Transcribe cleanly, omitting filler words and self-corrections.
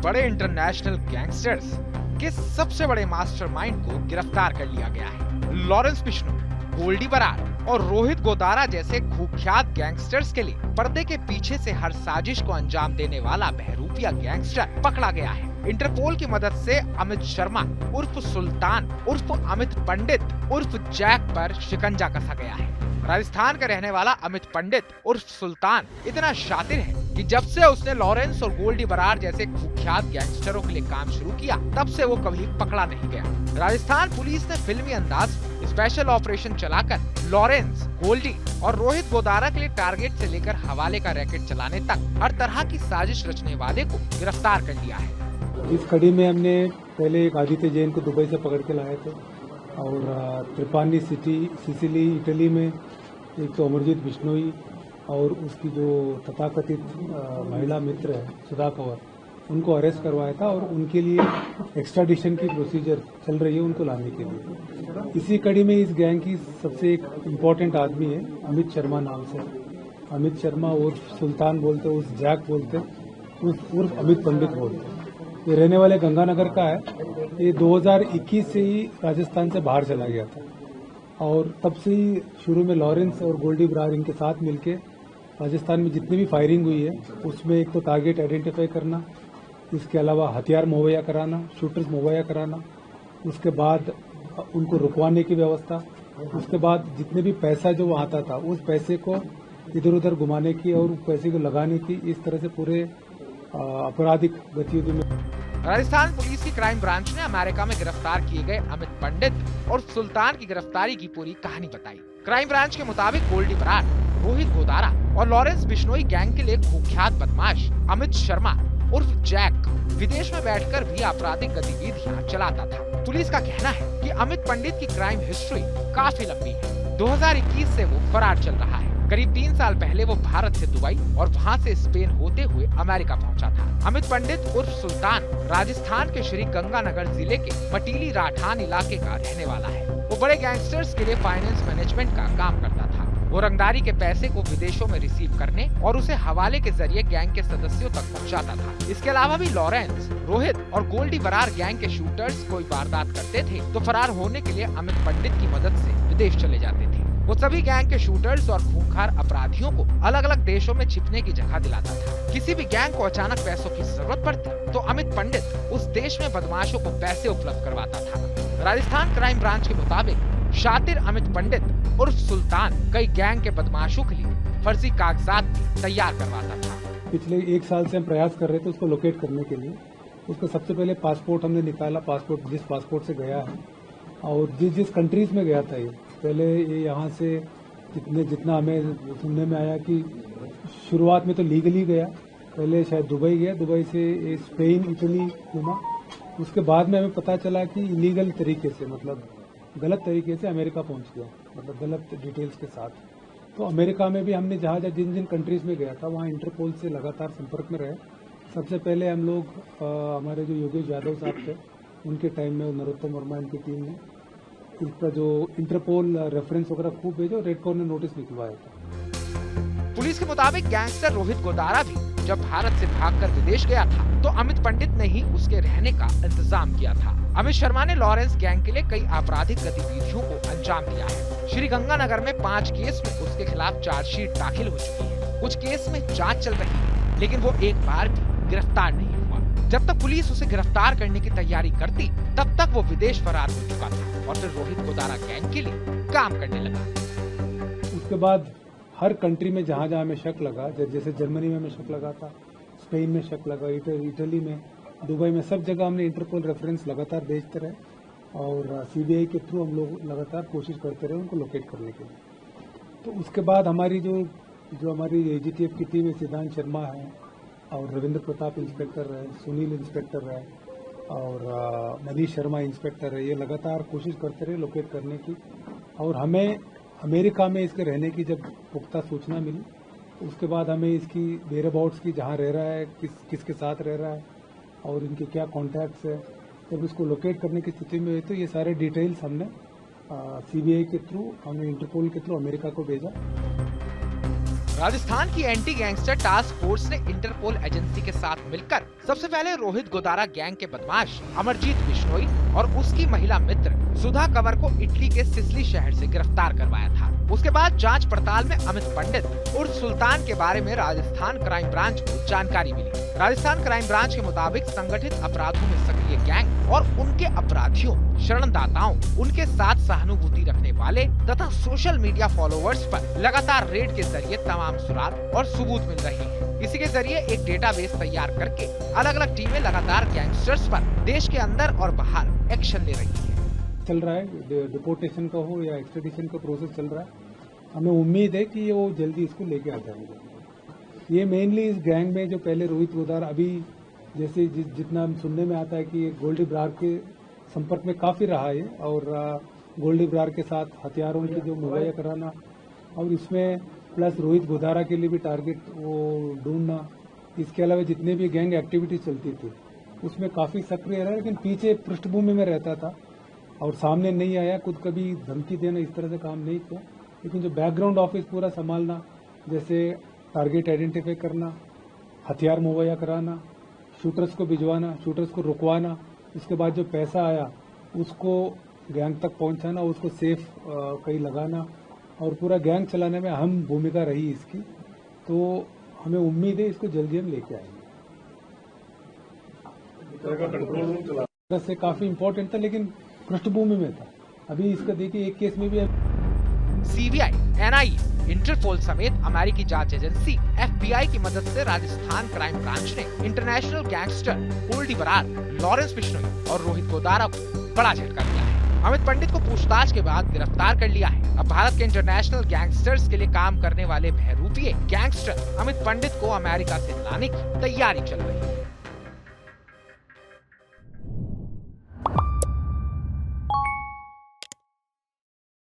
बड़े international gangsters के सबसे बड़े मास्टरमाइंड को गिरफ्तार कर लिया गया है। लॉरेंस बिश्नोई, गोल्डी बरार और रोहित गोदारा जैसे कुख्यात गैंगस्टर्स के लिए पर्दे के पीछे से हर साजिश को अंजाम देने वाला बहरूपिया गैंगस्टर पकड़ा गया है। इंटरपोल की मदद से अमित शर्मा उर्फ सुल्तान उर्फ अमित पंडित उर्फ जैक पर शिकंजा कसा गया है। राजस्थान का रहने वाला अमित पंडित उर्फ सुल्तान इतना शातिर है कि जब से उसने लॉरेंस और गोल्डी बरार जैसे कुख्यात गैंगस्टरों के लिए काम शुरू किया, तब से वो कभी पकड़ा नहीं गया। राजस्थान पुलिस ने फिल्मी अंदाज में स्पेशल ऑपरेशन चलाकर लॉरेंस, गोल्डी और रोहित गोदारा के लिए टारगेट से लेकर हवाले का रैकेट चलाने तक हर तरह की साजिश रचने वाले को गिरफ्तार कर लिया है। इस कड़ी में हमने पहले एक आदित्य जैन को दुबई से पकड़ के लाए थे और त्रिपानी सिसिली इटली में एक तो अमरजीत बिश्नोई और उसकी जो तथाकथित महिला मित्र है सुधा कंवर, उनको अरेस्ट करवाया था और उनके लिए एक्स्ट्राडिशन की प्रोसीजर चल रही है उनको लाने के लिए। इसी कड़ी में इस गैंग की सबसे एक इम्पोर्टेंट आदमी है अमित शर्मा नाम से। अमित शर्मा उर्फ सुल्तान बोलते, उर्फ जैक बोलते, उर्फ अमित पंडित बोलते। ये रहने वाले गंगानगर का है। ये 2021 से ही राजस्थान से बाहर चला गया था और तब से ही शुरू में लॉरेंस और गोल्डी बरार इनके साथ मिलके राजस्थान में जितनी भी फायरिंग हुई है उसमें एक तो टारगेट आइडेंटिफाई करना, इसके अलावा हथियार मुहैया कराना, शूटर्स मुहैया कराना, उसके बाद उनको रुकवाने की व्यवस्था, उसके बाद जितने भी पैसा जो वहाँ आता था उस पैसे को इधर उधर घुमाने की और उस पैसे को लगाने की, इस तरह से पूरे आपराधिक गतिविधि में। राजस्थान पुलिस की क्राइम ब्रांच ने अमेरिका में गिरफ्तार किए गए अमित पंडित और सुल्तान की गिरफ्तारी की पूरी कहानी बताई। क्राइम ब्रांच के मुताबिक गोल्डी बरार, रोहित गोदारा और लॉरेंस बिश्नोई गैंग के लिए कुख्यात बदमाश अमित शर्मा उर्फ जैक विदेश में बैठकर भी आपराधिक गतिविधियां चलाता था। पुलिस का कहना है कि अमित पंडित की क्राइम हिस्ट्री काफी लंबी है। 2021 से वो फरार चल रहा है। करीब 3 साल पहले वो भारत से दुबई और वहां से स्पेन होते हुए अमेरिका पहुंचा था। अमित पंडित उर्फ सुल्तान राजस्थान के श्री गंगानगर जिले के मटीली राठान इलाके का रहने वाला है। वो बड़े गैंगस्टर्स के लिए फाइनेंस मैनेजमेंट का काम करता था। वो रंगदारी के पैसे को विदेशों में रिसीव करने और उसे हवाले के जरिए गैंग के सदस्यों तक पहुंचाता था। इसके अलावा भी लॉरेंस, रोहित और गोल्डी बरार गैंग के शूटर्स कोई वारदात करते थे तो फरार होने के लिए अमित पंडित की मदद से विदेश चले जाते थे। वो सभी गैंग के शूटर्स और खूंखार अपराधियों को अलग अलग देशों में छिपने की जगह दिलाता था। किसी भी गैंग को अचानक पैसों की जरूरत पड़ती तो अमित पंडित उस देश में बदमाशों को पैसे उपलब्ध करवाता था। राजस्थान क्राइम ब्रांच के मुताबिक शातिर अमित पंडित उर्फ सुल्तान कई गैंग के बदमाशों के लिए फर्जी कागजात भी तैयार करवाता था। पिछले 1 साल से हम प्रयास कर रहे थे उसको लोकेट करने के लिए। उसका सबसे पहले पासपोर्ट हमने निकाला, जिस पासपोर्ट से गया है और जिस कंट्रीज में गया था। ये पहले ये यहाँ से जितना हमें सुनने में आया कि शुरुआत में तो लीगली गया, पहले शायद दुबई गया, दुबई से स्पेन, इटली घूमा। उसके बाद में हमें पता चला कि इलीगल तरीके से, मतलब गलत तरीके से अमेरिका पहुंच गया, मतलब गलत डिटेल्स के साथ। तो अमेरिका में भी हमने जहाँ जिन कंट्रीज में गया था वहाँ इंटरपोल से लगातार संपर्क में रहे। सबसे पहले हम लोग हमारे जो योगेश यादव साहब थे उनके टाइम में, नरोत्तम वर्मा इनकी टीम ने इसका जो इंटरपोल रेफरेंस वगैरह खूब भेजा, रेड कॉर्नर नोटिस निकलवाया था। पुलिस के मुताबिक गैंगस्टर रोहित गोदारा भी जब भारत से भागकर विदेश गया था तो अमित पंडित ने ही उसके रहने का इंतजाम किया था। अमित शर्मा ने लॉरेंस गैंग के लिए कई आपराधिक गतिविधियों को अंजाम दिया है। श्री गंगानगर में 5 केस में उसके खिलाफ चार्जशीट दाखिल हो चुकी है। कुछ केस में जांच चल रही है, लेकिन वो एक बार भी गिरफ्तार नहीं हुआ। जब तक पुलिस उसे गिरफ्तार करने की तैयारी करती, तब तक वो विदेश फरार हो चुका था और फिर रोहित गोदारा गैंग के लिए काम करने लगा। उसके बाद हर कंट्री में जहाँ जहाँ हमें शक लगा, जैसे जर्मनी में हमें शक लगा था, स्पेन में शक लगा, इटली में, दुबई में, सब जगह हमने इंटरपोल रेफरेंस लगातार भेजते रहे और सीबीआई के थ्रू हम लोग लगातार कोशिश करते रहे उनको लोकेट करने के लिए। तो उसके बाद हमारी जो हमारी एजीटीएफ की टीम है, सिद्धांत शर्मा है और रविंद्र प्रताप इंस्पेक्टर है, सुनील इंस्पेक्टर है और मनीष शर्मा इंस्पेक्टर है, ये लगातार कोशिश करते रहे लोकेट करने की। और हमें अमेरिका में इसके रहने की जब पुख्ता सूचना मिली तो उसके बाद हमें इसकी वेयरअबाउट्स की, जहाँ रह रहा है, किसके साथ रह रहा है और इनके क्या कॉन्टैक्ट्स है, जब इसको लोकेट करने की स्थिति में हुई तो ये सारे डिटेल्स हमने सीबीआई के थ्रू, हमने इंटरपोल के थ्रू अमेरिका को भेजा। राजस्थान की एंटी गैंगस्टर टास्क फोर्स ने इंटरपोल एजेंसी के साथ मिलकर सबसे पहले रोहित गोदारा गैंग के बदमाश अमरजीत बिश्नोई और उसकी महिला मित्र सुधा कंवर को इटली के सिसिली शहर से गिरफ्तार करवाया था। उसके बाद जांच पड़ताल में अमित पंडित उर्फ सुल्तान के बारे में राजस्थान क्राइम ब्रांच को जानकारी मिली। राजस्थान क्राइम ब्रांच के मुताबिक संगठित अपराधों में सक्रिय गैंग और उनके अपराधियों, शरणदाताओं, उनके साथ सहानुभूति रखने वाले तथा सोशल मीडिया फॉलोअर्स पर लगातार रेड के जरिए तमाम सुराग और सबूत मिल रहे हैं। इसी के जरिए एक डेटाबेस तैयार करके अलग अलग टीमें लगातार गैंगस्टर्स पर देश के अंदर और बाहर एक्शन ले रही है। चल रहा है, डिपोर्टेशन का हो या एक्सट्रेडिशन का प्रोसेस चल रहा है। हमें उम्मीद है कि वो जल्दी इसको लेके आ जाएंगे। ये मेनली इस गैंग में जो पहले रोहित गोदारा, अभी जैसे जितना सुनने में आता है कि गोल्डी ब्रार के संपर्क में काफ़ी रहा है और गोल्डी ब्रार के साथ हथियारों की जो मुहैया कराना और इसमें प्लस रोहित गोदारा के लिए भी टारगेट वो ढूंढना, इसके अलावा जितने भी गैंग एक्टिविटी चलती थी उसमें काफ़ी सक्रिय रहा, लेकिन पीछे पृष्ठभूमि में रहता था और सामने नहीं आया, खुद कभी धमकी देना इस तरह से काम नहीं किया। लेकिन जो बैकग्राउंड ऑफिस पूरा संभालना, जैसे टारगेट आइडेंटिफाई करना, हथियार मुहैया कराना, शूटर्स को भिजवाना, शूटर्स को रुकवाना, उसके बाद जो पैसा आया उसको गैंग तक पहुंचाना, उसको सेफ कहीं लगाना और पूरा गैंग चलाने में अहम भूमिका रही इसकी। तो हमें उम्मीद है इसको जल्दी हम लेके आएंगे। कंट्रोल से काफी इम्पोर्टेंट था लेकिन पृष्ठभूमि में था। अभी इसका देखिए एक केस में भी सीबीआई, एनआईए, इंटरपोल समेत अमेरिकी जांच एजेंसी एफबीआई की मदद से राजस्थान क्राइम ब्रांच ने इंटरनेशनल गैंगस्टर गोल्डी बरार, लॉरेंस बिश्नोई और रोहित गोदारा को बड़ा झटका दिया है। अमित पंडित को पूछताछ के बाद गिरफ्तार कर लिया है। अब भारत के इंटरनेशनल गैंगस्टर्स के लिए काम करने वाले बहरूपिये गैंगस्टर अमित पंडित को अमेरिका से लाने की तैयारी चल रही है।